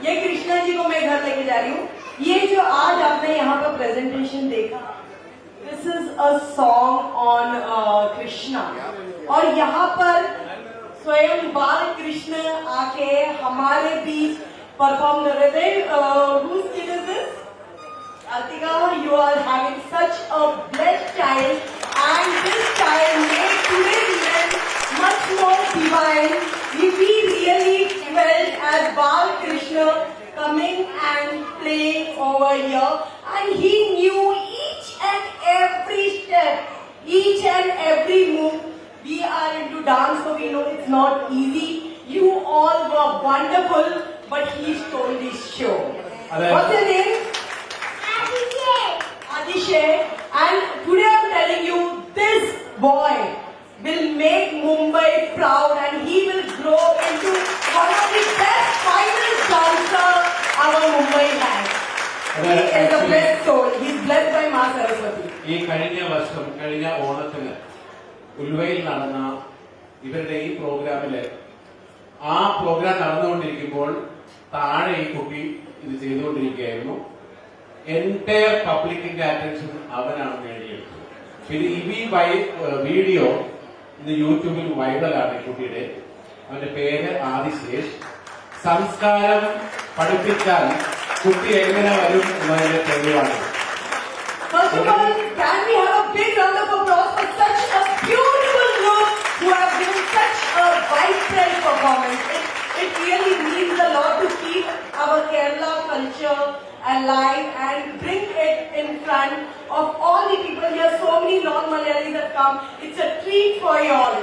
ये कृष्णा जी को मैं घर लेके जा रही हूँ। ये जो आज आपने यहाँ पर प्रेजेंटेशन देखा, this is a song on Krishna, और यहाँ पर स्वयं बाल कृष्ण आके हमारे बीच परफॉर्म कर रहे थे। Whose kid is this? Atika, you are having such a blessed child, and this child made today's event much more divine. We really felt as Bal Krishna coming and playing over here, and he knew each and every step, each and every move. We are into dance, so we know it's not easy. You all were wonderful, but he stole this show. What's your name? Adishay. And today I'm telling you, this boy will make Mumbai proud, and he will grow into one of the best finest dancers our Mumbai has. He is a blessed soul. He is blessed by Ma Saraswati. ഈ കഴിഞ്ഞ ഓണത്തിന് ഉൽവയിൽ നടന്ന ഇവരുടെ ഈ പ്രോഗ്രാമില് ആ programme നടന്നുകൊണ്ടിരിക്കുമ്പോൾ താഴെ ഈ കുട്ടി ഇത് ചെയ്തുകൊണ്ടിരിക്കുകയായിരുന്നു. എൻറ്റയർ പബ്ലിക്കിന്റെ അറ്റൻഷൻ അവനാണ് നേടിയെടുത്തത്. പിന്നെ ഈ വീഡിയോ ഇന്ന് യൂട്യൂബിൽ വൈറലാണ്. ഈ കുട്ടിയുടെ അവന്റെ പേര് ആദിശേഷ്. സംസ്കാരം പഠിപ്പിച്ചാൽ കുട്ടി എങ്ങനെ വരും എന്നതിന്റെ തെളിവാണ്. First of all, can we have a big round of applause for such a beautiful group who have given such a vibrant performance. It really means a lot to keep our Kerala culture alive and bring it in front of all the people here. So many non-Malayalis have come. It's a treat for you all.